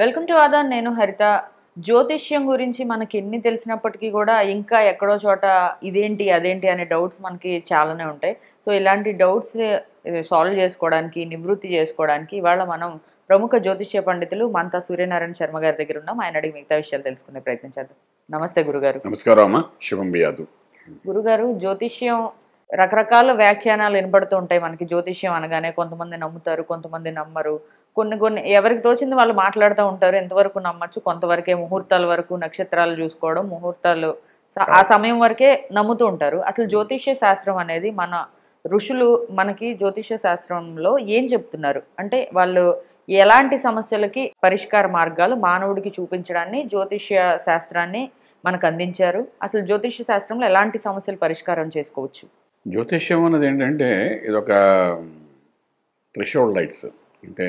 Welcome to Aadan. నేను హరిత. జ్యోతిష్యం గురించి మనకి ఎన్ని తెలిసినప్పటికీ కూడా ఇంకా ఎక్కడో చోట ఇదేంటి అదేంటి అనే డౌట్స్ మనకి చాలానే ఉంటాయి. సో ఇలాంటి డౌట్స్ సాల్వ్ చేసుకోవడానికి, నివృత్తి చేసుకోవడానికి ఇవాళ మనం ప్రముఖ జ్యోతిష్య పండితులు మంతా సూర్యనారాయణ శర్మ గారి దగ్గర ఉన్నాం. ఆయన అడిగి మిగతా విషయాలు తెలుసుకునే ప్రయత్నం చేద్దాం. నమస్తే గురుగారు. నమస్కారం అమ్మ. శుభం బియాదు. గురుగారు, జ్యోతిష్యం రకరకాల వ్యాఖ్యానాలు వినపడుతూ ఉంటాయి మనకి. జ్యోతిష్యం అనగానే కొంతమంది నమ్ముతారు, కొంతమంది నమ్మరు. కొన్ని ఎవరికి తోచింది వాళ్ళు మాట్లాడుతూ ఉంటారు. ఎంతవరకు నమ్మచ్చు, కొంతవరకే ముహూర్తాల వరకు నక్షత్రాలు చూసుకోవడం, ముహూర్తాలు ఆ సమయం వరకే నమ్ముతూ ఉంటారు. అసలు జ్యోతిష్య శాస్త్రం అనేది మన ఋషులు మనకి జ్యోతిష్య శాస్త్రంలో ఏం చెప్తున్నారు అంటే, వాళ్ళు ఎలాంటి సమస్యలకి పరిష్కార మార్గాలు మానవుడికి చూపించడాన్ని జ్యోతిష్య శాస్త్రాన్ని మనకు అందించారు. అసలు జ్యోతిష్య శాస్త్రంలో ఎలాంటి సమస్యలు పరిష్కారం చేసుకోవచ్చు? జ్యోతిష్యం అన్నది ఏంటంటే ఇదొక థ్రెషోల్డ్ లైట్స్, అంటే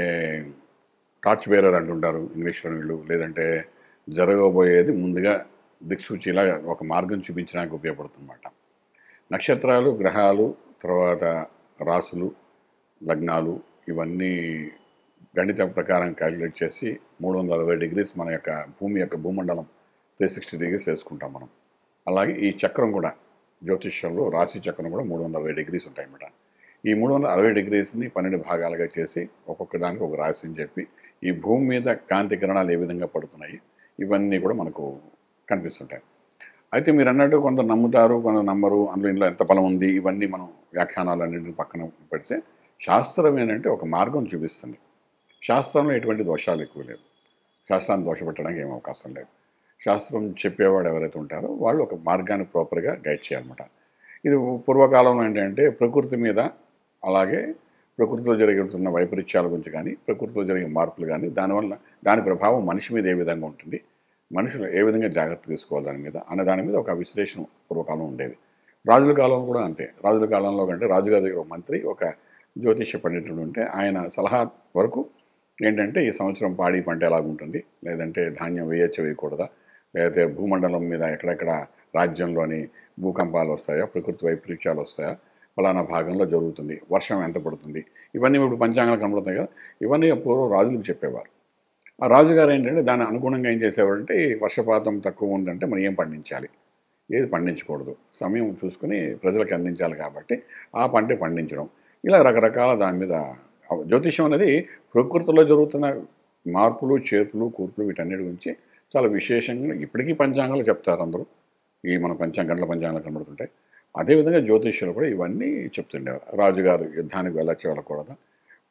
టార్చ్ బేరర్ అంటుంటారు ఇంగ్లీష్లో వీళ్ళు. లేదంటే జరగబోయేది ముందుగా దిక్సూచిలా ఒక మార్గం చూపించడానికి ఉపయోగపడుతుందన్నమాట. నక్షత్రాలు, గ్రహాలు, తర్వాత రాసులు, లగ్నాలు ఇవన్నీ గణిత ప్రకారం క్యాలిక్యులేట్ చేసి 360 డిగ్రీస్ మన యొక్క భూమి యొక్క భూమండలం 360 డిగ్రీస్ వేసుకుంటాం మనం. అలాగే ఈ చక్రం కూడా జ్యోతిష్యంలో రాశి చక్రం కూడా 360 డిగ్రీస్ ఉంటాయన్నమాట. ఈ 360 డిగ్రీస్ని 12 భాగాలుగా చేసి ఒక్కొక్క దానికి ఒక రాశిని చెప్పి ఈ భూమి మీద కాంతి కిరణాలు ఏ విధంగా పడుతున్నాయి ఇవన్నీ కూడా మనకు కనిపిస్తుంటాయి. అయితే మీరు అన్నట్టు కొంత నమ్ముతారు, కొంత నమ్మరు, ఇందులో ఎంత బలం ఉంది, ఇవన్నీ మనం వ్యాఖ్యానాలు అన్నింటిని పక్కన పెడితే శాస్త్రం ఏంటంటే ఒక మార్గం చూపిస్తుంది. శాస్త్రంలో ఎటువంటి దోషాలు ఎక్కువ లేవు. శాస్త్రాన్ని దోషపెట్టడానికి ఏం అవకాశం లేదు. శాస్త్రం చెప్పేవాడు ఎవరైతే ఉంటారో వాళ్ళు ఒక మార్గాన్ని ప్రాపర్గా గైడ్ చేయాలన్నమాట. ఇది పూర్వకాలంలో ఏంటంటే ప్రకృతి మీద, అలాగే ప్రకృతిలో జరుగుతున్న వైపరీత్యాల గురించి కానీ, ప్రకృతిలో జరిగే మార్పులు కానీ, దానివల్ల దాని ప్రభావం మనిషి మీద ఏ విధంగా ఉంటుంది, మనుషులు ఏ విధంగా జాగ్రత్త తీసుకోవాలి దాని మీద అనే దాని మీద ఒక విశ్లేషణ పూర్వకాలం ఉండేది. రాజుల కాలంలో కూడా అంతే. రాజుల కాలంలో కంటే రాజుగారి దగ్గర ఒక మంత్రి, ఒక జ్యోతిష్య పండితుడు ఉంటే ఆయన సలహా వరకు ఏంటంటే ఈ సంవత్సరం పాడి పంట ఎలాగుంటుంది, లేదంటే ధాన్యం వేయచ్చా వేయకూడదా, లేకపోతే భూమండలం మీద ఎక్కడెక్కడ రాజ్యంలోని భూకంపాలు వస్తాయా, ప్రకృతి వైపరీత్యాలు వస్తాయా, ఫలానా భాగంలో జరుగుతుంది, వర్షం ఎంత పడుతుంది, ఇవన్నీ ఇప్పుడు పంచాంగాలు కనబడుతాయి కదా, ఇవన్నీ పూర్వం రాజులకు చెప్పేవారు. ఆ రాజుగారు ఏంటంటే దాని అనుగుణంగా ఏం చేసేవారంటే ఈ వర్షపాతం తక్కువ ఉందంటే మనం ఏం పండించాలి, ఏది పండించకూడదు, సమయం చూసుకుని ప్రజలకు అందించాలి కాబట్టి ఆ పంటే పండించడం, ఇలా రకరకాల దాని మీద. జ్యోతిష్యం అనేది ప్రకృతిలో జరుగుతున్న మార్పులు, చేర్పులు, కూర్పులు వీటన్నిటి గురించి చాలా విశేషంగా ఇప్పటికీ పంచాంగాలు చెప్తారు అందరూ. ఈ మన గంటల పంచాంగాలు కనబడుతుంటాయి. అదేవిధంగా జ్యోతిష్యులు కూడా ఇవన్నీ చెప్తుండేవారు. రాజుగారు యుద్ధానికి వెళ్ళచ్చు, వెళ్ళకూడదా,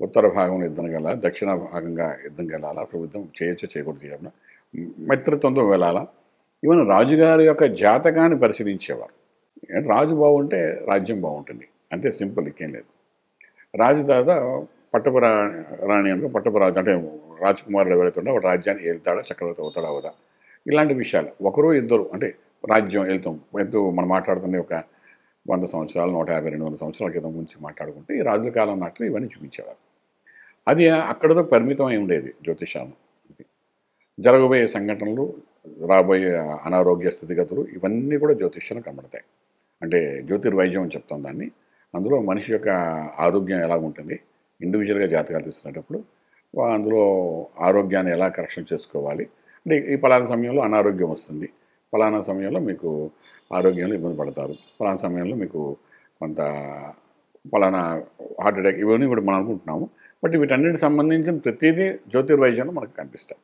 ఉత్తర భాగంలో యుద్ధం వెళ్ళాలా, దక్షిణ భాగంగా యుద్ధంకి వెళ్ళాలా, అసలు యుద్ధం చేయొచ్చు చేయకూడదు, చేయడం మిత్రత్వంతో వెళ్ళాలా, ఈవెన్ రాజుగారి యొక్క జాతకాన్ని పరిశీలించేవారు. రాజు బాగుంటే రాజ్యం బాగుంటుంది, అంతే సింపుల్, ఇంకేం లేదు. రాజు తర్వాత పట్టపు రాణి అనుకో, పట్టపు రాజు అంటే రాజకుమారుడు ఎవరైతే ఉంటే వాడు రాజ్యాన్ని వెళ్తాడా, చక్రవర్తి అవుతాడా అవదా, ఇలాంటి విషయాలు. ఒకరు ఇద్దరు అంటే రాజ్యం వెళ్తూ మనం మాట్లాడుతున్న ఒక 100 సంవత్సరాలు, 150, 200 సంవత్సరాల క్రితం గురించి మాట్లాడుకుంటే ఈ రాజుల కాలం నాట్లు ఇవన్నీ చూపించేవారు. అది అక్కడతో పరిమితం అయి ఉండేది జ్యోతిషాలు. జరగబోయే సంఘటనలు, రాబోయే అనారోగ్య స్థితిగతులు ఇవన్నీ కూడా జ్యోతిష్యాలు కనబడతాయి. అంటే జ్యోతిర్వైద్యం అని చెప్తాం దాన్ని. అందులో మనిషి యొక్క ఆరోగ్యం ఎలా ఉంటుంది, ఇండివిజువల్గా జాతకాలు తీసుకునేటప్పుడు అందులో ఆరోగ్యాన్ని ఎలా కరెక్షన్ చేసుకోవాలి, అంటే ఈ పలానా సమయంలో అనారోగ్యం వస్తుంది, పలానా సమయంలో మీకు ఆరోగ్యంలో ఇబ్బంది పడతారు, పలానా సమయంలో మీకు కొంత పలానా హార్ట్ అటాక్, ఇవన్నీ కూడా మనం అనుకుంటున్నాము. బట్ వీటన్నిటికి సంబంధించిన ప్రతిదీ జ్యోతిర్వైద్యంలో మనకు కనిపిస్తాయి.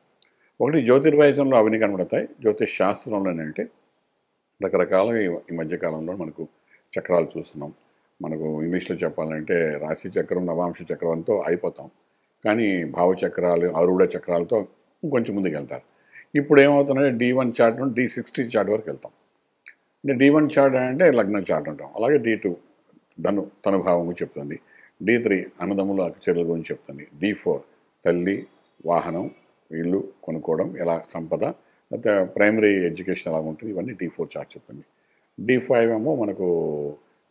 ఒకటి జ్యోతిర్వైద్యంలో అవన్నీ కనబడతాయి. జ్యోతిష్ శాస్త్రంలో ఏంటంటే రకరకాలుగా ఈ మధ్యకాలంలో మనకు చక్రాలు చూస్తున్నాం. మనకు ఇంగ్లీష్లో చెప్పాలంటే రాశి చక్రం, నవాంశ చక్రంతో అయిపోతాం, కానీ భావచక్రాలు, ఆరుడ చక్రాలతో ఇంకొంచెం ముందుకు వెళ్తారు. ఇప్పుడు ఏమవుతుందంటే D1 చార్ట్ నుండి D60 చార్ట్ వరకు వెళ్తాం. అంటే D1 చార్ట్ అంటే లగ్నం చార్ట్ అంటాం. అలాగే D2 తనుభావం గురించి చెప్తుంది, D3 అన్నదమ్ముల చర్యల గురించి చెప్తుంది, D4 తల్లి, వాహనం, ఇల్లు కొనుక్కోవడం, ఎలా సంపద, లేకపోతే ప్రైమరీ ఎడ్యుకేషన్ ఎలా ఉంటుంది, ఇవన్నీ D4 చార్ట్ చెప్తుంది. D5 ఏమో మనకు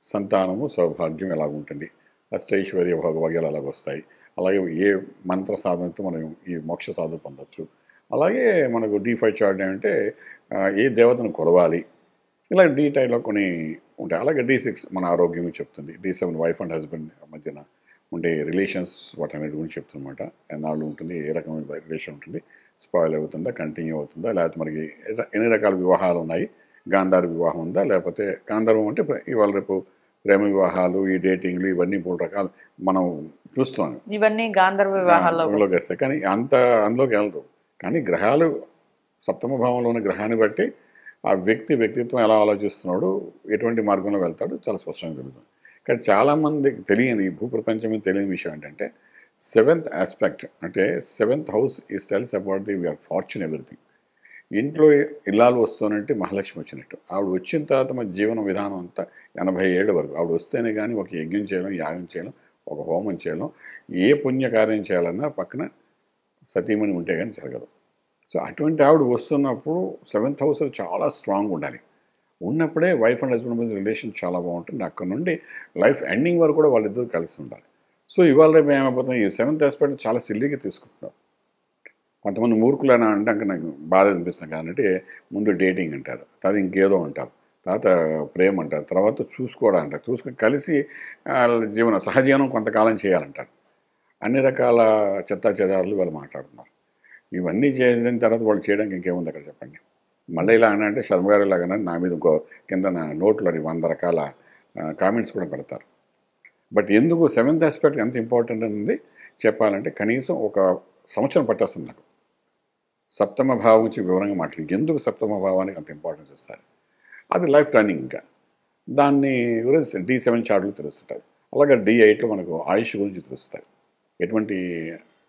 సంతానము, సౌభాగ్యం ఎలాగుంటుంది, అష్టైశ్వర్య భోగభాగ్యాలు ఎలాగొస్తాయి, అలాగే ఏ మంత్ర సాధనతో మనం ఈ మోక్ష సాధన పొందొచ్చు. అలాగే మనకు D5 చార్ట్ అంటే ఏ దేవతను కొలవాలి, ఇలా D10లో కొన్ని ఉంటాయి. అలాగే D6 మన ఆరోగ్యం చెప్తుంది, D7 వైఫ్ అండ్ హస్బెండ్ మధ్యన ఉండే రిలేషన్స్ వాటన్నిటి గురించి చెప్తున్నమాట. ఎన్నాళ్ళు ఉంటుంది, ఏ రకమైన రిలేషన్ ఉంటుంది, స్పాయిల్ అవుతుందా, కంటిన్యూ అవుతుందా, లేకపోతే మనకి ఎన్ని రకాల వివాహాలు ఉన్నాయి, గాంధార వివాహం ఉందా, లేకపోతే గాంధర్వం అంటే ఇవాళ రేపు ప్రేమ వివాహాలు, ఈ డేటింగ్లు ఇవన్నీ 3 రకాలు మనం చూస్తున్నాం. ఇవన్నీ గాంధర్వ వివాహాల్లోకి అందులోకి వస్తాయి, కానీ అందులోకి వెళ్ళదు. కానీ గ్రహాలు సప్తమ భావంలో ఉన్న గ్రహాన్ని బట్టి ఆ వ్యక్తిత్వం ఎలా ఆలోచిస్తున్నాడు, ఎటువంటి మార్గంలో వెళ్తాడు చాలా స్పష్టంగా తెలుస్తుంది. కానీ చాలామందికి తెలియని, ఈ భూప్రపంచం మీద తెలియని విషయం ఏంటంటే 7th ఆస్పెక్ట్, అంటే 7th house is tells about the your fortune everything. ఇంట్లో ఇల్లాలు వస్తానంటే మహాలక్ష్మి వచ్చినట్టు. ఆవిడ వచ్చిన తర్వాత మన జీవన విధానం అంతా 80 ఏళ్ళ వరకు ఆవిడ వస్తేనే కానీ ఒక యజ్ఞం చేయడం, యాగం చేయడం, ఒక హోమం చేయడం, ఏ పుణ్యకార్యం చేయాలన్నా పక్కన సతీమణి ఉంటే కానీ జరగదు. సో అటువంటి ఆవిడ వస్తున్నప్పుడు 7th హౌస్ చాలా స్ట్రాంగ్ ఉండాలి. ఉన్నప్పుడే వైఫ్ అండ్ హస్బెండ్ మధ్య రిలేషన్ చాలా బాగుంటుంది. అక్కడ నుండి లైఫ్ ఎండింగ్ వరకు కూడా వాళ్ళిద్దరూ కలిసి ఉండాలి. సో ఇవాళ రేపు ఏమైపోతుంది, ఈ 7th ఆస్పెక్ట్ చాలా సిల్లీగా తీసుకుంటున్నారు. కొంతమంది మూర్ఖులైనా అంటే ఇంకా నాకు బాధ అనిపిస్తుంది. కాబట్టి ముందు డేటింగ్ అంటారు, తర్వాత ఇంకేదో అంటారు, తర్వాత ప్రేమ అంటారు, తర్వాత చూసుకోవడం అంటారు, చూసుకొని కలిసి సహజీవనం కొంతకాలం చేయాలంటారు. అన్ని రకాల చెత్తా చెదారులు వాళ్ళు మాట్లాడుతున్నారు. ఇవన్నీ చేసిన తర్వాత వాళ్ళు చేయడానికి ఇంకేముంది అక్కడ చెప్పండి. మళ్ళీ ఇలా అంటే శర్మ గారు ఇలాగన్నా నా మీద ఇంకో కింద నోట్లోని 100 రకాల కామెంట్స్ కూడా పెడతారు. బట్ ఎందుకు 7th ఆస్పెక్ట్ ఎంత ఇంపార్టెంట్ అనేది చెప్పాలంటే కనీసం ఒక సంవత్సరం పట్టేస్తుంది నాకు సప్తమ భావం నుంచి వివరంగా మాట్లాడి ఎందుకు సప్తమ భావానికి అంత ఇంపార్టెన్స్ ఇస్తారు. అది లైఫ్ టర్నింగ్. ఇంకా దాన్ని గురించి D7 చార్ట్లు తెలుస్తుంటాయి. అలాగే D8లో మనకు ఆయుష్ గురించి తెలుస్తాయి. ఎటువంటి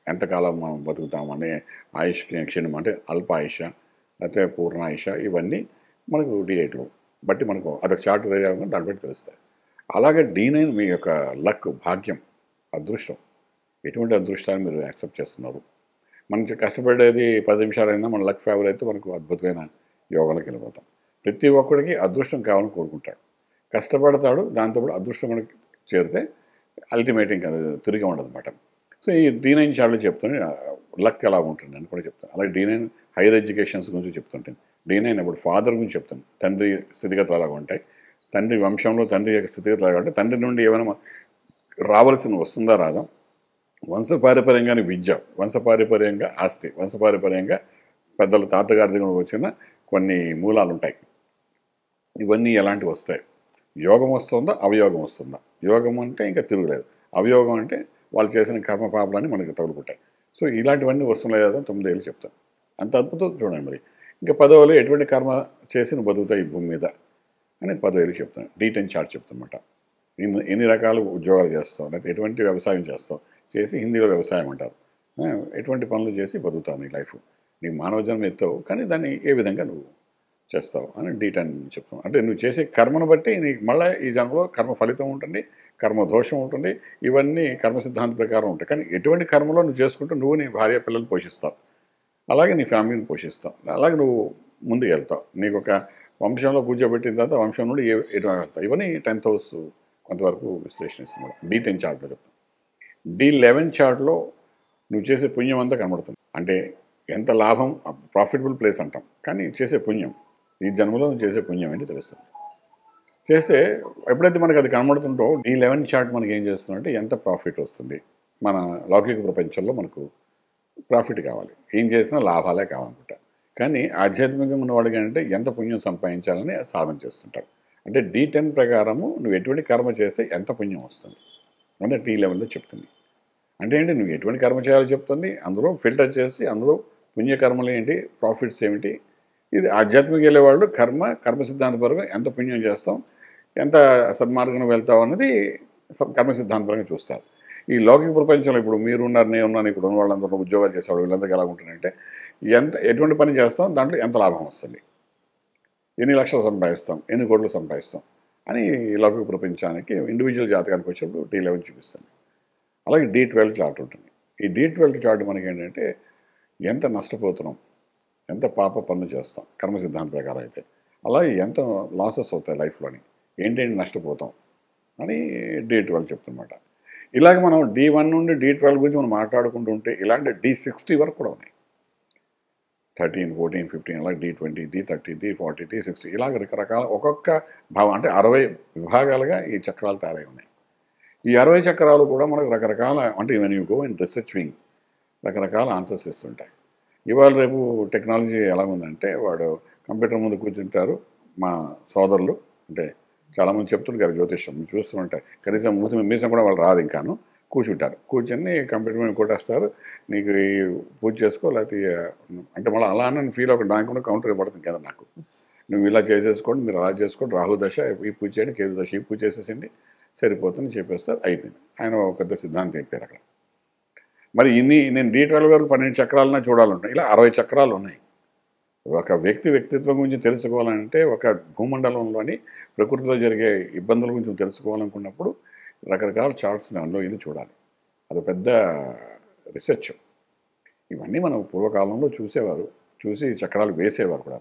ఎంతకాలం మనం బతుకుతామనే ఆయుష్ క్షీణం, అంటే అల్ప ఆయుష లేకపోతే పూర్ణ ఆయుష, ఇవన్నీ మనకు D8లో బట్టి మనకు అదొక చార్ట్ తయారు, దాన్ని బట్టి తెలుస్తాయి. అలాగే D9 మీ యొక్క లక్, భాగ్యం, అదృష్టం. ఎటువంటి అదృష్టాన్ని మీరు యాక్సెప్ట్ చేస్తున్నారు. మనం కష్టపడేది 10 నిమిషాలైనా మన లక్ ఫేవర్ అయితే మనకు అద్భుతమైన యోగాలకు వెళ్ళిపోతాం. ప్రతి ఒక్కడికి అదృష్టం కావాలని కోరుకుంటాడు, కష్టపడతాడు, దాంతో కూడా అదృష్టం మనకి చేరితే అల్టిమేట్ ఇంకా తిరిగి ఉండదు అనమాట. సో ఈ D9 చార్ట్లు చెప్తాను లక్ ఎలా ఉంటుంది అని కూడా చెప్తాను. అలాగే D9 హైయర్ ఎడ్యుకేషన్స్ గురించి చెప్తుంటాను. D9 అప్పుడు ఫాదర్ గురించి చెప్తాను. తండ్రి స్థితిగతులు అలాగా ఉంటాయి, తండ్రి వంశంలో తండ్రి యొక్క స్థితిగతులు అలాగా ఉంటాయి, తండ్రి నుండి ఏమైనా రావాల్సిన వస్తుందా రాదా, వంశపారంపర్యంగానే విద్య, వంశపారంపర్యంగా ఆస్తి, వంశపారంపర్యంగా పెద్దల తాతగారి దగ్గర వచ్చిన కొన్ని మూలాలు ఉంటాయి. ఇవన్నీ ఎలాంటివి వస్తాయి, యోగం వస్తుందా అవయోగం వస్తుందా, యోగం అంటే ఇంకా తిరుగులేదు, అవయోగం అంటే వాళ్ళు చేసిన కర్మ పాపాలని మనకి తగులుకుంటాయి. సో ఇలాంటివన్నీ వస్తున్నాయి కదా 9 ఏళ్ళు చెప్తాను. అంత అద్భుతం చూడండి. మరి ఇంకా 10వ ఏళ్ళు ఎటువంటి కర్మ చేసి బతుకుతాయి ఈ భూమి మీద అని 10వ ఏళ్ళు చెప్తాను. D10 chart చెప్తానమాట. ఎన్ని రకాల ఉద్యోగాలు చేస్తావు, లేకపోతే ఎటువంటి వ్యవసాయం చేస్తావు, చేసి హిందీలో వ్యవసాయం అంటారు, ఎటువంటి పనులు చేసి బతుకుతావు నీ లైఫ్, నీ మానవ జన్మ ఎత్తావు, కానీ దాన్ని ఏ విధంగా నువ్వు చేస్తావు అని D10 చెప్తాం. అంటే నువ్వు చేసే కర్మను బట్టి నీకు మళ్ళీ ఈ జన్మలో కర్మ ఫలితం ఉంటుంది, కర్మ దోషం ఉంటుంది, ఇవన్నీ కర్మ సిద్ధాంత ప్రకారం ఉంటాయి. కానీ ఎటువంటి కర్మలో నువ్వు చేసుకుంటూ నువ్వు నీ భార్య పిల్లలు పోషిస్తావు, అలాగే నీ ఫ్యామిలీని పోషిస్తావు, అలాగే నువ్వు ముందుకు వెళ్తావు. నీకు ఒక వంశంలో కూర్చోబెట్టిన తర్వాత వంశం నుండి ఎటువంటి వెళ్తావు. ఇవన్నీ 10th హౌస్ కొంతవరకు విశ్లేషణ ఇస్తున్నాడు. D10 చార్ట్లో చెప్తాను. D11 చార్ట్లో నువ్వు చేసే పుణ్యం అంతా కనబడుతుంది. అంటే ఎంత లాభం, ప్రాఫిటబుల్ ప్లేస్ అంటాం, కానీ చేసే పుణ్యం, ఈ జన్మలో నువ్వు చేసే పుణ్యం ఏంటి తెలుస్తుంది. చేస్తే ఎప్పుడైతే మనకు అది కనబడుతుంటో D11 చార్ట్ మనకి ఏం చేస్తుందంటే ఎంత ప్రాఫిట్ వస్తుంది, మన లౌకిక ప్రపంచంలో మనకు ప్రాఫిట్ కావాలి, ఏం చేసినా లాభాలే కావాలనుకుంటా. కానీ ఆధ్యాత్మికంగా ఉన్నవాడికి అంటే ఎంత పుణ్యం సంపాదించాలని సాధన చేస్తుంటారు. అంటే D10 ప్రకారము నువ్వు ఎటువంటి కర్మ చేస్తే ఎంత పుణ్యం వస్తుంది అంటే D11లో చెప్తుంది. అంటే ఏంటి, నువ్వు ఎటువంటి కర్మ చేయాలో చెప్తుంది, అందులో ఫిల్టర్ చేసి అందులో పుణ్యకర్మలు ఏంటి, ప్రాఫిట్స్ ఏమిటి. ఇది ఆధ్యాత్మిక వెళ్ళేవాళ్ళు కర్మ సిద్ధాంతపరంగా ఎంత పుణ్యం చేస్తాం, ఎంత సన్మార్గంలో వెళ్తాం అన్నది కర్మ సిద్ధాంతపరంగా చూస్తారు. ఈ లౌకిక ప్రపంచంలో ఇప్పుడు మీరున్నారు, నేను ఉన్నాను, ఇప్పుడు ఉన్న వాళ్ళందరూ ఉద్యోగాలు చేసేవాళ్ళు వీళ్ళందరికీ ఎలా ఉంటుందంటే ఎటువంటి పని చేస్తాం, దాంట్లో ఎంత లాభం వస్తుంది, ఎన్ని లక్షలు సంపాదిస్తాం, ఎన్ని కోట్లు సంపాదిస్తాం అని లౌకిక ప్రపంచానికి ఇండివిజువల్ జాతకానికి వచ్చినప్పుడు D11 చూపిస్తుంది. అలాగే D12 చార్ట్ ఉంటుంది. ఈ D12 చార్ట్ మనకి ఏంటంటే ఎంత నష్టపోతున్నాం, ఎంత పాప పనులు చేస్తాం కర్మ సిద్ధాంత ప్రకారం అయితే, అలాగే ఎంత లాసెస్ అవుతాయి లైఫ్లోని, ఏంటేంటి నష్టపోతాం అని D12 చెప్తున్నమాట. ఇలాగ మనం D1 నుండి D12 గురించి మనం మాట్లాడుకుంటూ ఉంటే ఇలాంటి D60 వరకు కూడా ఉన్నాయి. 13, 14, 15 అలాగే D20, D30, D40, D60 ఇలాగ రకరకాల ఒక్కొక్క భావం అంటే 60 విభాగాలుగా ఈ చక్రాలు తయారై ఉన్నాయి. ఈ 60 చక్రాలు కూడా మనకు రకరకాల అంటే even you go in research wing రకరకాల ఆన్సర్స్ ఇస్తుంటాయి. ఇవాళ రేపు టెక్నాలజీ ఎలా ఉందంటే వాడు కంప్యూటర్ ముందు కూర్చుంటారు. మా సోదరులు అంటే చాలామంది చెప్తుంటారు జ్యోతిష్యం చూస్తూ ఉంటారు. కనీసం మూతి మీసం కూడా వాళ్ళు రాదు ఇంకాను. కూర్చుంటారు, కూర్చొని కంప్యూటర్ మీద కొట్టేస్తారు. నీకు ఈ పూజ చేసుకో లేకపోతే అంటే మళ్ళీ అలా అని ఫీల్ అవ్వకుండా దానికి కూడా కౌంటర్ ఇవ్వబడుతుంది కదా నాకు. నువ్వు ఇలా చేసేసుకోండి, మీరు అలా చేసుకోండి, రాహు దశ ఈ పూజ చేయండి, కేతు దశ ఈ పూజ చేసేసింది, సరిపోతుంది చెప్పేస్తారు, అయిపోయింది. ఆయన ఒక పెద్ద సిద్ధాంతం చెప్పారు అక్కడ. మరి నేను D12 వరకు 12 చక్రాలనే చూడాలంటాను. ఇలా 60 చక్రాలు ఉన్నాయి. ఒక వ్యక్తిత్వం గురించి తెలుసుకోవాలంటే ఒక భూమండలంలోని ప్రకృతిలో జరిగే ఇబ్బందుల గురించి తెలుసుకోవాలనుకున్నప్పుడు రకరకాల చార్ట్స్ అందులో ఇది చూడాలి. అది పెద్ద రీసెర్చ్. ఇవన్నీ మనం పూర్వకాలంలో చూసేవారు, చూసి చక్రాలు వేసేవారు కూడా.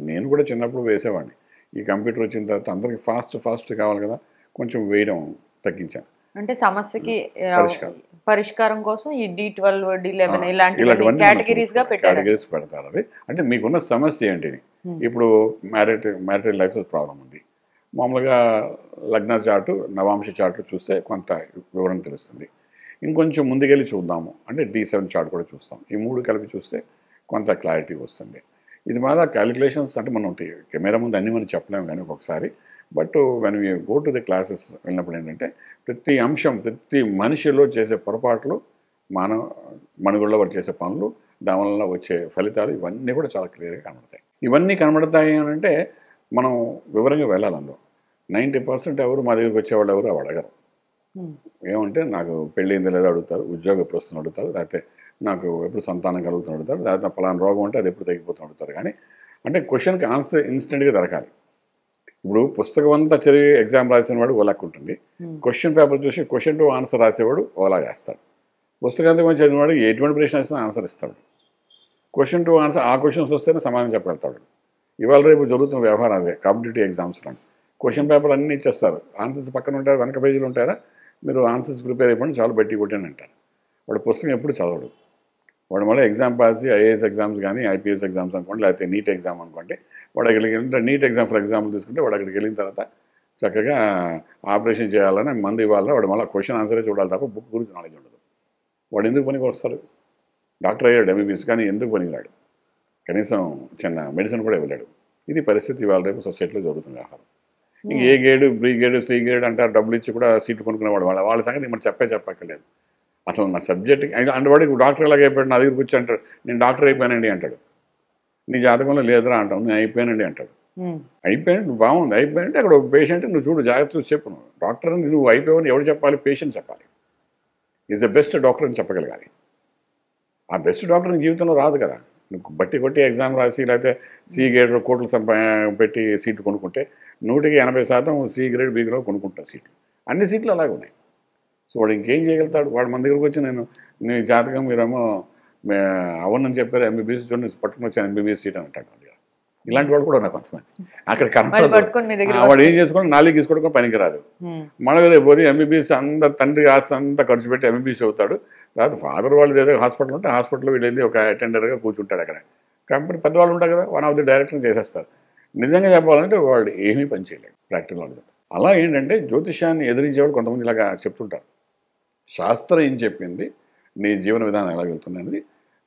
నేను కూడా చిన్నప్పుడు వేసేవాడిని. ఈ కంప్యూటర్ వచ్చిన తర్వాత అందరికీ ఫాస్ట్ కావాలి కదా, కొంచెం వేయడం తగ్గించాను. అంటే సమస్యకి పరిష్కారం కోసం ఈ D12, D11 ఇలాంటి కేటగిరీస్ పెడతారు. అది అంటే మీకున్న సమస్య ఏంటిది. ఇప్పుడు మ్యారిటల్ లైఫ్ ప్రాబ్లం ఉంది. మామూలుగా లగ్న చార్టు, నవాంశ చార్టు చూస్తే కొంత వివరణ తెలుస్తుంది. ఇంకొంచెం ముందుకెళ్ళి చూద్దాము అంటే D7 చార్ట్ కూడా చూస్తాం. ఈ 3 కలిపి చూస్తే కొంత క్లారిటీ వస్తుంది. ఇది మాదా క్యాలిక్యులేషన్స్ అంటే మనం కెమెరా ముందు అన్నీ మనం చెప్పలేము కానీ ఒక్కొక్కసారి. But when you go to the classes వెళ్ళినప్పుడు ఏంటంటే ప్రతి అంశం, ప్రతి మనిషిలో చేసే పొరపాట్లు, మనుగడలో వాడు చేసే పనులు, దానివల్ల వచ్చే ఫలితాలు ఇవన్నీ కూడా చాలా క్లియర్గా కనబడతాయి. ఇవన్నీ కనబడతాయి అని అంటే మనం వివరంగా వెళ్ళాలి. అందులో 90% ఎవరు మా దగ్గరికి వచ్చేవాళ్ళు ఎవరు అడగరు. ఏమంటే నాకు పెళ్ళయిందో లేదో అడుగుతారు, ఉద్యోగం ఎప్పుడు వస్తుందో అడుగుతారు, లేకపోతే నాకు ఎప్పుడు సంతానం కలుగుతుంది అడుగుతారు, లేకపోతే పలానా రోగం ఉంటే అది ఎప్పుడు తగ్గిపోతుంది అడుగుతారు. కానీ అంటే క్వశ్చన్కి ఆన్సర్ ఇన్స్టెంట్గా దొరకాలి. ఇప్పుడు పుస్తకం అంతా చదివి ఎగ్జామ్ రాసిన వాడు ఓలాక్ ఉంటుంది. క్వశ్చన్ పేపర్ చూసి క్వశ్చన్ టు ఆన్సర్ రాసేవాడు ఓలా చేస్తాడు. పుస్తకాంతం కొంచెం చదివినవాడు ఎటువంటి ప్రశ్న ఇచ్చినా ఆన్సర్ ఇస్తాడు. క్వశ్చన్ టు ఆన్సర్ ఆ క్వశ్చన్స్ వస్తేనే సమాధానం చెప్పగలుగుతాడు. ఇవాళ రేపు జరుగుతున్న వ్యవహారం అదే. కాంపిటేటివ్ ఎగ్జామ్స్లో క్వశ్చన్ పేపర్ అన్నీ ఇచ్చేస్తారు, ఆన్సర్స్ పక్కన ఉంటారు, వెనక పేజీలు ఉంటారా, మీరు ఆన్సర్స్ ప్రిపేర్ అయిపోండి చాలు బట్టి కొట్టాను అంటారు. వాడు పుస్తకం ఎప్పుడు చదవడు. వాడు మళ్ళీ ఎగ్జామ్ పాస్ ఐఏఎస్ ఎగ్జామ్స్ కానీ ఐపీఎస్ ఎగ్జామ్స్ అనుకోండి, లేకపోతే నీట్ ఎగ్జామ్ అనుకోండి, వాడు అక్కడికి వెళ్ళిన నీట్ ఎగ్జామ్ ఫర్ ఎగ్జాంపుల్ తీసుకుంటే వాడు అక్కడికి వెళ్ళిన తర్వాత చక్కగా ఆపరేషన్ చేయాలని మంది ఇవ్వాలని వాడు మళ్ళీ క్వశ్చన్ ఆన్సరే చూడాలి తప్ప బుక్ గురించి నాలెడ్జ్ ఉండదు. వాడు ఎందుకు పనికి వస్తాడు? డాక్టర్ అయ్యాడు ఎంబీబీఎస్, కానీ ఎందుకు పనికిరాడు? కనీసం చిన్న మెడిసిన్ కూడా ఇవ్వలేడు. ఇది పరిస్థితి ఇవాళ రేపు సొసైటీలో జరుగుతుంది వ్యవహారం. ఇంక A grade, B grade, C grade అంటారు, డబ్బులు ఇచ్చి కూడా సీట్లు కొనుక్కునేవాడు. వాళ్ళ సంగతి మనం చెప్పక్కర్లేదు. అసలు నా సబ్జెక్ట్ అంటే వాడికి డాక్టర్ ఎలాగ అయిపోయాడు, నా దగ్గరికి వచ్చి అంటాడు నేను డాక్టర్ అయిపోయానండి అంటాడు. నీ జాతకంలో లేదురా అంటావు, నేను అయిపోయానండి అంటాడు. అయిపోయినట్టు బాగుంది, అయిపోయినట్టు అక్కడ ఒక పేషెంట్ నువ్వు చూడు జాగ్రత్త చూసి చెప్పు. డాక్టర్ నువ్వు అయిపోయావని ఎవరు చెప్పాలి? పేషెంట్ చెప్పాలి. ఈజ్ ద బెస్ట్ డాక్టర్ అని చెప్పగలగాలి. ఆ బెస్ట్ డాక్టర్ నీ జీవితంలో రాదు కదా. నువ్వు బట్టి కొట్టి ఎగ్జామ్ రాసి లేకపోతే సి గ్రేడ్ కోట్లు పెట్టి సీట్లు కొనుక్కుంటే 100% సి గ్రేడ్, బి గ్రేడ్ కొనుక్కుంటారు సీట్లు. అన్ని సీట్లు అలాగే ఉన్నాయి. సో వాడు ఇంకేం చేయగలుగుతాడు? వాడు మన దగ్గరకు వచ్చి నీ జాతకం మీరేమో అవన్నని చెప్పారు, ఎంబీబీఎస్ పట్టుకుని వచ్చాను ఎంబీబీఎస్ సీట్ అని అంటాడు. ఇలాంటి వాడు కూడా నాకు కొంతమంది అక్కడ కనపడదు. వాడు ఏం చేసుకోవడం, నాలుగు తీసుకోవడం పనికిరాదు. మళ్ళీ రేపు పోయి ఎంబీబీఎస్ అంత తండ్రి ఆస్తి అంతా ఖర్చు పెట్టి ఎంబీబీఎస్ అవుతాడు. తర్వాత ఫాదర్ వాళ్ళు ఏదో హాస్పిటల్ ఉంటే హాస్పిటల్లో వెళ్ళి ఒక అటెండర్గా కూర్చుంటాడు. అక్కడ కంపెనీ పెద్దవాళ్ళు ఉంటారు కదా, వన్ ఆఫ్ ది డైరెక్టర్ చేసేస్తారు. నిజంగా చెప్పాలంటే వాడు ఏమీ పని చేయలేడు ప్రాక్టికల్ వాళ్ళు. అలా ఏంటంటే జ్యోతిష్యాన్ని ఎదిరించేవాడు కొంతమంది ఇలాగా చెప్తుంటారు. శాస్త్రం ఏం చెప్పింది, నీ జీవన విధానం ఎలా వెళ్తుంది అనేది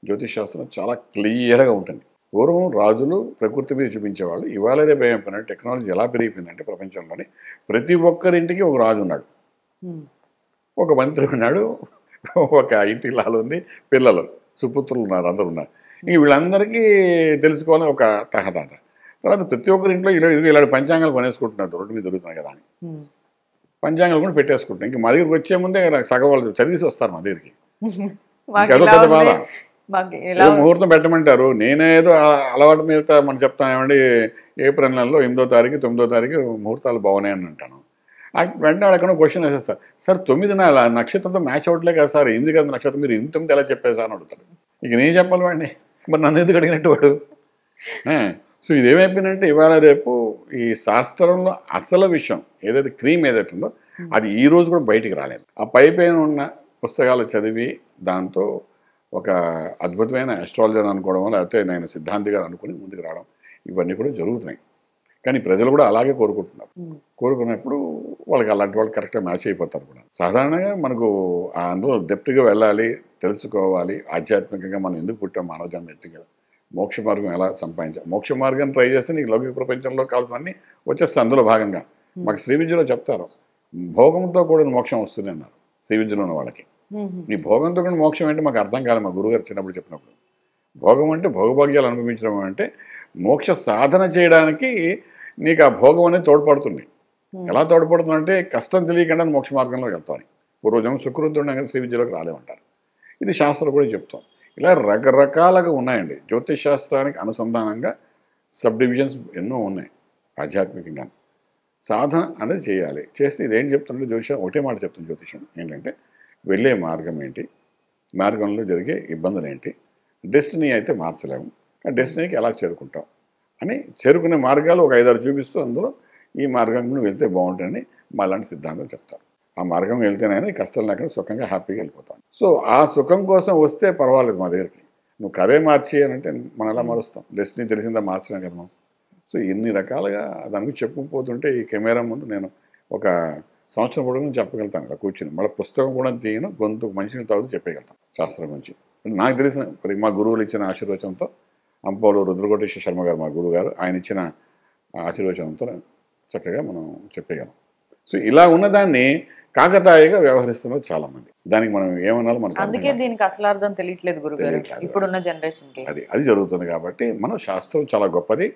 జ్యోతిష్ శాస్త్రం చాలా క్లియర్గా ఉంటుంది. పూర్వం రాజులు ప్రకృతి మీద చూపించేవాళ్ళు. ఇవాళ రేపు ఏమైపోయినా టెక్నాలజీ ఎలా పెరిగిపోయిందంటే ప్రపంచంలోని ప్రతి ఒక్కరింటికి ఒక రాజు ఉన్నాడు, ఒక మంత్రి ఉన్నాడు, ఒక ఇంటి లాలు ఉంది, పిల్లలు సుపుత్రులు ఉన్నారు, అందరు ఉన్నారు. ఇంక వీళ్ళందరికీ తెలుసుకోవాలని ఒక తహతాత. తర్వాత ప్రతి ఒక్కరి ఇంట్లో ఇలాంటి పంచాంగాలు కొనేసుకుంటున్నారు, రోడ్డు మీద దొరుకుతున్నాయి కదా అని పంచాంగాలు కూడా పెట్టేసుకుంటున్నాం. ఇంక మా దగ్గరికి వచ్చే ముందే సగం వాళ్ళు చదివేసి వస్తారు మా దగ్గరికి. అదో పెద్ద బాధ. ముహూర్తం పెట్టమంటారు, నేనేదో అలవాటు మీద మనం చెప్తాను ఏమండి ఏప్రిల్ నెలలో 8వ తారీఖు 9వ తారీఖు ముహూర్తాలు బాగున్నాయని అంటాను. వెంటనే అక్కడ క్వశ్చన్ వేసేస్తారు, సార్ 9 నక్షత్రంతో మ్యాచ్ అవ్వట్లే కదా సార్, 8 కదా నక్షత్రం, మీరు 9 ఎలా చెప్పేసారు అని అడుగుతారు. ఇక నేను చెప్పాలి వాడిని, మరి నన్ను ఎందుకు అడిగినట్టు వాడు. సో ఇదేమైపోయిందంటే ఇవాళ రేపు ఈ శాస్త్రంలో అసలు విషయం ఏదైతే క్రీమ్ ఏదైతే ఉందో అది ఈ రోజు కూడా బయటికి రాలేదు. ఆ పైన ఉన్న పుస్తకాలు చదివి దాంతో ఒక అద్భుతమైన అస్ట్రాలజర్ అనుకోవడం, లేకపోతే నేను సిద్ధాంతిగా అనుకుని ముందుకు రావడం, ఇవన్నీ కూడా జరుగుతున్నాయి. కానీ ప్రజలు కూడా అలాగే కోరుకుంటున్నారు. కోరుకున్నప్పుడు వాళ్ళకి అలాంటి వాళ్ళు కరెక్ట్గా మ్యాచ్ అయిపోతారు కూడా. సాధారణంగా మనకు అందులో డెప్త్గా వెళ్ళాలి, తెలుసుకోవాలి, ఆధ్యాత్మికంగా మనం ఎందుకు పుట్టాం, మానవ జన్మ ఎత్తుగా మోక్ష మార్గం ఎలా సంపాదించాలి, మోక్ష మార్గం ట్రై చేస్తే నీకు లౌకిక ప్రపంచంలో కావాల్సినవన్నీ వచ్చేస్తాయి. అందులో భాగంగా మాకు శ్రీ విద్యలో చెప్తారు, భోగంతో కూడిన మోక్షం వస్తుంది అన్నారు శ్రీ విద్యలో ఉన్న వాళ్ళకి. ఈ భోగంతో కూడిన మోక్షం అంటే మాకు అర్థం కాలేదు మా గురుగారు చిన్నప్పుడు చెప్పినప్పుడు. భోగం అంటే భోగభాగ్యాలు అనుభవించడం అంటే మోక్ష సాధన చేయడానికి నీకు ఆ భోగం అనేది తోడ్పడుతుంది. ఎలా తోడ్పడుతుంది అంటే కష్టం తెలియకుండా మోక్ష మార్గంలో వెళ్తాను. పూర్వజం సుకృతుండే కానీ శ్రీ విద్యలోకి రాలేమంటారు. ఇది శాస్త్రం కూడా చెప్తాం. ఇలా రకరకాలుగా ఉన్నాయండి. జ్యోతిష్ శాస్త్రానికి అనుసంధానంగా సబ్ డివిజన్స్ ఎన్నో ఉన్నాయి. ఆధ్యాత్మికంగా సాధన అనేది చేయాలి. చేస్తే ఇదేం చెప్తుంటే జ్యోతిషం ఒకటే మాట చెప్తుంది. జ్యోతిషం ఏంటంటే వెళ్ళే మార్గం ఏంటి, మార్గంలో జరిగే ఇబ్బందులు ఏంటి, డెస్టినీ అయితే మార్చలేము, ఆ డెస్టినీకి ఎలా చేరుకుంటాం అని చేరుకునే మార్గాలు ఒక 5-6 చూపిస్తూ అందులో ఈ మార్గం కూడా వెళ్తే బాగుంటుందని మా లాంటి సిద్ధాంతం చెప్తారు. ఆ మార్గం వెళ్తేనైనా ఈ కష్టాలు లేకుండా సుఖంగా హ్యాపీగా వెళ్ళిపోతాను. సో ఆ సుఖం కోసం వస్తే పర్వాలేదు మా దగ్గరికి. నువ్వు కథే మార్చి అని అంటే మనం ఎలా మారుస్తాం? డెస్టినీ తెలిసిందా మార్చలేం కదా మనం. సో ఇన్ని రకాలుగా దానికి చెప్పుకుపోతుంటే ఈ కెమెరా ముందు నేను ఒక సంవత్సరం పొడుగు చెప్పగలుగుతాను ఇలా కూర్చుని. మళ్ళీ పుస్తకం కూడా తీయను, గొంతు మంచిగా తాగుతూ చెప్పగలుగుతాం శాస్త్రం గురించి. నాకు తెలిసిన మా గురువులు ఇచ్చిన ఆశీర్వచనంతో, అంపోలు రుద్రకోటేశ్వర శర్మ గారు మా గురువు గారు, ఆయన ఇచ్చిన ఆశీర్వచనంతో చక్కగా మనం చెప్పగలం. సో ఇలా ఉన్నదాన్ని కాకతాయిగా వ్యవహరిస్తున్నారు చాలా మంది. దానికి మనం ఏమన్నా మనకు అందుకే దీనికి అసలు అర్థం తెలియట్లేదు గురుగారు ఇప్పుడున్న జనరేషన్కి. అది జరుగుతుంది. కాబట్టి మనం శాస్త్రం చాలా గొప్పది.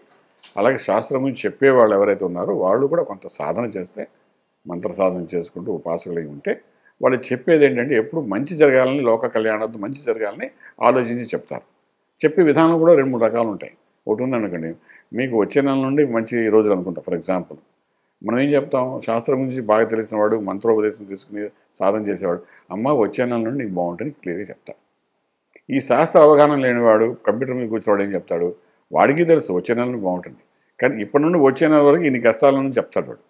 అలాగే శాస్త్రం గురించి చెప్పేవాళ్ళు ఎవరైతే ఉన్నారో వాళ్ళు కూడా కొంత సాధన చేస్తే, మంత్ర సాధన చేసుకుంటూ ఉపాసకులు ఉంటే వాళ్ళు చెప్పేది ఏంటంటే ఎప్పుడు మంచి జరగాలని, లోక కళ్యాణార్థం మంచి జరగాలని ఆలోచించి చెప్తారు. చెప్పే విధానం కూడా 2-3 రకాలు ఉంటాయి. ఒకటి ఉందనుకోండి, మీకు వచ్చే నెల నుండి మంచి రోజులు అనుకుంటా. ఫర్ ఎగ్జాంపుల్ మనం ఏం చెప్తాం, శాస్త్రం గురించి బాగా తెలిసిన వాడు, మంత్రోపదేశం తీసుకుని సాధన చేసేవాడు, అమ్మ వచ్చే నెల నుండి నీకు బాగుంటుంది క్లియర్గా చెప్తాడు. ఈ శాస్త్ర అవగాహన లేనివాడు కంప్యూటర్ మీద కూర్చోవాడు ఏం చెప్తాడు, వాడికి తెలుసు వచ్చే నెల నుండి బాగుంటుంది, కానీ ఇప్పటి నుండి వచ్చే నెల వరకు ఇన్ని కష్టాల నుంచి చెప్తాడు. వాడు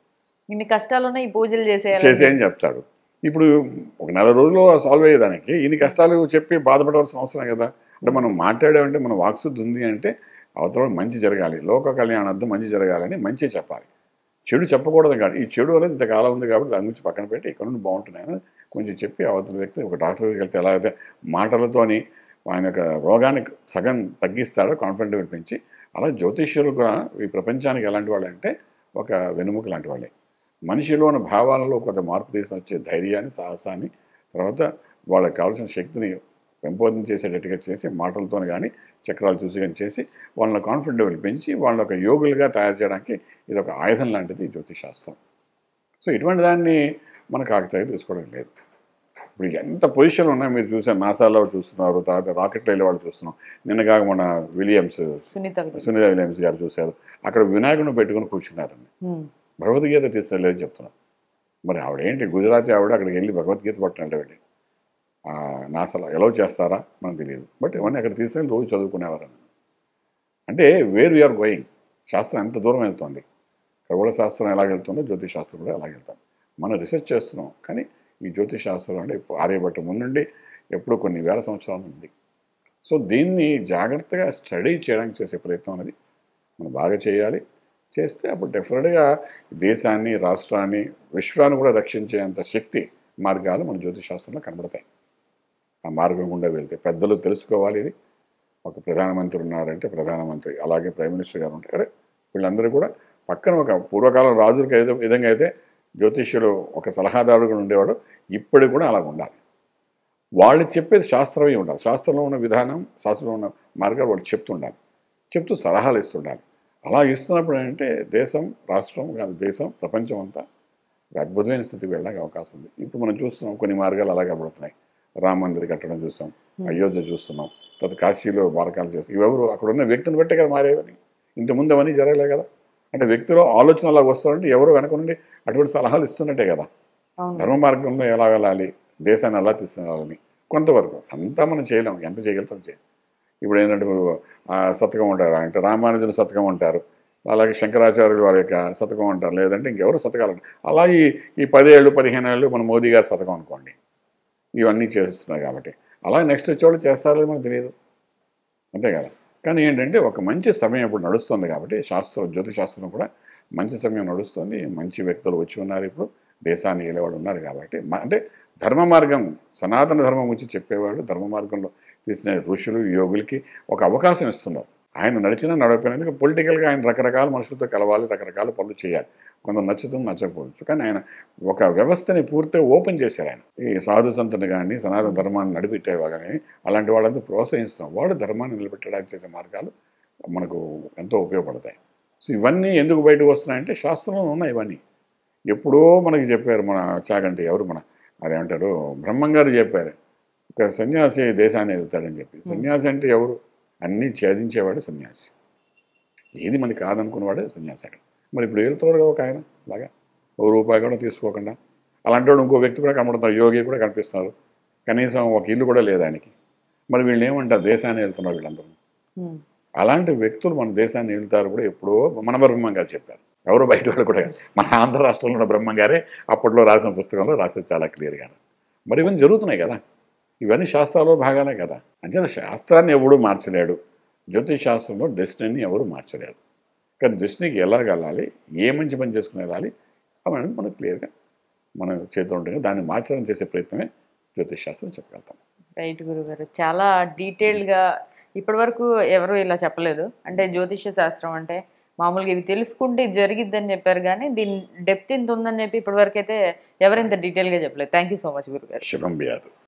ఇన్ని కష్టాలున్నా ఈ పూజలు చేసేయని చెప్తాడు. ఇప్పుడు ఒక నెల రోజుల్లో సాల్వ్ అయ్యేదానికి ఇన్ని కష్టాలు చెప్పి బాధపడవలసిన అవసరం కదా. అంటే మనం మాట్లాడామంటే మన వాక్శుద్ధి ఉంది అంటే అవతల మంచి జరగాలి, లోక కళ్యాణార్థం మంచి జరగాలని మంచి చెప్పాలి, చెడు చెప్పకూడదు. కాదు ఈ చెడు అనేది ఇంతకాలం ఉంది కాబట్టి దాని గురించి పక్కన పెట్టి ఇక్కడ నుండి బాగుంటున్నాయని కొంచెం చెప్పి అవతల వ్యక్తి ఒక డాక్టర్ దగ్గరికి వెళ్తే ఎలా అయితే మాటలతోని ఆయన యొక్క రోగాన్ని సగం తగ్గిస్తాడో కాన్ఫిడెంట్ పెంచి, అలా జ్యోతిష్యులు కూడా ఈ ప్రపంచానికి ఎలాంటి వాళ్ళు అంటే ఒక వెనుముక లాంటి వాళ్ళే. మనిషిలో ఉన్న భావాలలో కొంత మార్పు తీసుకొచ్చే ధైర్యాన్ని, సాహసాన్ని, తర్వాత వాళ్ళకి కావాల్సిన శక్తిని పెంపొందించేసేటట్టుగా చేసి మాటలతో కానీ చక్రాలు చూసి కానీ చేసి వాళ్ళని కాన్ఫిడెంట్ పెంచి వాళ్ళని ఒక యోగులుగా తయారు చేయడానికి ఇది ఒక ఆయుధం లాంటిది జ్యోతిశాస్త్రం. సో ఇటువంటి దాన్ని మన కాకతాయి తీసుకోవడం లేదు. ఇప్పుడు ఎంత పొజిషన్లు ఉన్నాయి మీరు చూసారు, నాసాలో చూస్తున్నారు, తర్వాత రాకెట్లో వెళ్ళే వాళ్ళు చూస్తున్నాం. నిన్నగా మన సునీత విలియమ్స్ గారు చూశారు, అక్కడ వినాయకుడిని పెట్టుకుని కూర్చున్నారండి. భగవద్గీత తీసుకెళ్ళేది చెప్తున్నారు. మరి ఆవిడేంటి గుజరాతీ ఆవిడ అక్కడికి వెళ్ళి భగవద్గీత పట్టినట్టు వెళ్ళి నాసాలో ఎలా చేస్తారా మనకు తెలియదు. బట్ ఇవన్నీ అక్కడ తీసుకెళ్ళి రోజు చదువుకునేవారని. అంటే వేర్ వీఆర్ గోయింగ్, శాస్త్రం ఎంత దూరం వెళ్తుంది, ఖగోళ శాస్త్రం ఎలా వెళ్తుందో జ్యోతిష్ శాస్త్రం కూడా అలాగే వెళ్తాం. మనం రీసెర్చ్ చేస్తున్నాం, కానీ ఈ జ్యోతిష్ శాస్త్రం అంటే ఆర్యభట్ట ముందుండి ఎప్పుడు కొన్ని వేల సంవత్సరాల నుండి. సో దీన్ని జాగ్రత్తగా స్టడీ చేయడానికి చేసే ప్రయత్నం అనేది మనం బాగా చేయాలి. చేస్తే అప్పుడు డెఫినెట్గా దేశాన్ని, రాష్ట్రాన్ని, విశ్వాన్ని కూడా రక్షించేంత శక్తి మార్గాలు మన జ్యోతిష్ శాస్త్రంలో కనబడతాయి. ఆ మార్గం గుండా వెళ్తే పెద్దలు తెలుసుకోవాలి. ఇది ఒక ప్రధానమంత్రి ఉన్నారంటే ప్రధానమంత్రి, అలాగే ప్రైమ్ మినిస్టర్ గారు ఉంటారు, వీళ్ళందరూ కూడా పక్కన ఒక పూర్వకాలం రాజులకు ఏదో విధంగా అయితే జ్యోతిష్యులు ఒక సలహాదారుగా ఉండేవాడు, ఇప్పటికి కూడా అలా ఉండాలి. వాళ్ళు చెప్పేది శాస్త్రమే ఉండాలి. శాస్త్రంలో ఉన్న విధానం, శాస్త్రంలో ఉన్న మార్గాలు వాళ్ళు చెప్తుండాలి, చెప్తూ సలహాలు ఇస్తుండాలి. అలా ఇస్తున్నప్పుడు ఏంటంటే దేశం, రాష్ట్రం కాదు దేశం, ప్రపంచం అంతా ఒక అద్భుతమైన స్థితికి వెళ్ళడానికి అవకాశం ఉంది. ఇప్పుడు మనం చూస్తున్నాం కొన్ని మార్గాలు అలాగే పడుతున్నాయి. రామ మందిర్ కట్టడం చూస్తాం, అయోధ్య చూస్తున్నాం, తర్వాత కాశీలో వారకాలు చేస్తాం. ఇవెవరు అక్కడ ఉన్న వ్యక్తిని బట్టే కదా మారేవని. ఇంతకుముందు అవన్నీ జరగలే కదా. అంటే వ్యక్తిలో ఆలోచన అలాగ వస్తారంటే ఎవరు వెనక నుండి అటువంటి సలహాలు ఇస్తున్నట్టే కదా. ధర్మ మార్గంలో ఎలా వెళ్ళాలి, దేశాన్ని ఎలా తీసుకెళ్ళాలని కొంతవరకు అంతా మనం చేయలేము, ఎంత చేయగలుగుతాం చేయాలి. ఇప్పుడు ఏంటంటే శతకం ఉంటారు, అంటే రామానుజుల శతకం అంటారు, అలాగే శంకరాచార్యులు వారి యొక్క శతకం అంటారు, లేదంటే ఇంకెవరు శతకాలు అంటారు. అలాగే ఈ 10 ఏళ్ళు 15 ఏళ్ళు మన మోదీ గారి శతకం అనుకోండి, ఇవన్నీ చేస్తున్నారు. కాబట్టి అలా నెక్స్ట్ వచ్చేవాళ్ళు చేస్తారో మనకు తెలియదు, అంతే కదా. కానీ ఏంటంటే ఒక మంచి సమయం ఇప్పుడు నడుస్తుంది కాబట్టి జ్యోతిశాస్త్రం కూడా మంచి సమయం నడుస్తుంది, మంచి వ్యక్తులు వచ్చి ఉన్నారు, ఇప్పుడు దేశాన్ని ఏలేవాడు ఉన్నారు కాబట్టి అంటే ధర్మ మార్గం, సనాతన ధర్మం గురించి చెప్పేవాడు, ధర్మ మార్గంలో తీసిన ఋషులు యోగులకి ఒక అవకాశం ఇస్తున్నారు. ఆయన నడిచినా నడవకపోయినందుకు పొలిటికల్గా ఆయన రకరకాల మనుషులతో కలవాలి, రకరకాల పనులు చేయాలి, కొందరు నచ్చుతుంది నచ్చకపోవచ్చు. కానీ ఆయన ఒక వ్యవస్థని పూర్తిగా ఓపెన్ చేశారు. ఆయన ఈ సాధు సంతుని కానీ సనాతన ధర్మాన్ని నడిపెట్టేవా కానీ అలాంటి వాళ్ళంతా ప్రోత్సహిస్తున్నాం. వాడు ధర్మాన్ని నిలబెట్టడానికి చేసే మార్గాలు మనకు ఎంతో ఉపయోగపడతాయి. సో ఇవన్నీ ఎందుకు బయటకు వస్తున్నాయంటే శాస్త్రంలో ఉన్నాయి ఇవన్నీ. ఎప్పుడో మనకి చెప్పారు, మన చాగంటి ఎవరు మన అదేమంటారు బ్రహ్మంగారు చెప్పారు, ఒక సన్యాసి దేశాన్ని వెళ్తాడని చెప్పి. సన్యాసి అంటే ఎవరు? అన్నీ ఛేదించేవాడు సన్యాసి, ఏది మనకి కాదనుకున్నవాడే సన్యాసి. మరి ఇప్పుడు వెళ్తారు ఒక ఆయన అలాగా, ఓ రూపాయి కూడా తీసుకోకుండా. అలాంటి వాడు ఇంకో వ్యక్తి కూడా కనబడుతున్నారు, యోగి కూడా కనిపిస్తున్నారు, కనీసం ఒక ఇల్లు కూడా లేదు ఆయనకి. మరి వీళ్ళు ఏమంటారు? దేశాన్ని వెళ్తున్నారు వీళ్ళందరూ. అలాంటి వ్యక్తులు మన దేశాన్ని వెళ్తారు కూడా ఎప్పుడో మన బ్రహ్మంగారు చెప్పారు, ఎవరు బయట వాళ్ళు కూడా. మన ఆంధ్ర రాష్ట్రంలో ఉన్న బ్రహ్మంగారే అప్పట్లో రాసిన పుస్తకంలో రాసేది చాలా క్లియర్గా. మరి ఇవన్నీ జరుగుతున్నాయి కదా, ఇవన్నీ శాస్త్రాల్లో భాగాలే కదా. అంచేత శాస్త్రాన్ని ఎవడూ మార్చలేడు, జ్యోతిష్ శాస్త్రంలో డెస్టినీని ఎవరు మార్చలేరు. కానీ డెస్టినీకి ఎలా వెళ్ళాలి, ఏ మంచి పని చేసుకుని వెళ్ళాలి అవన్నీ మనకు క్లియర్గా మన చేతిలో ఉంటుంది. దాన్ని మార్చడం చేసే ప్రయత్నమే జ్యోతిష్ శాస్త్రం చెప్పగలుగుతాం. రైట్ గురుగారు, చాలా డీటెయిల్డ్గా ఇప్పటి వరకు ఎవరు ఇలా చెప్పలేదు. అంటే జ్యోతిష్య శాస్త్రం అంటే మామూలుగా ఇవి తెలుసుకుంటే జరిగిద్దని చెప్పారు, కానీ దీని డెప్త్ ఇంత ఉందని చెప్పి ఇప్పటివరకు అయితే ఎవరు ఇంత డీటెయిల్గా చెప్పలేదు. థ్యాంక్ యూ సో మచ్ గురుగారు. శుభం బియాదు.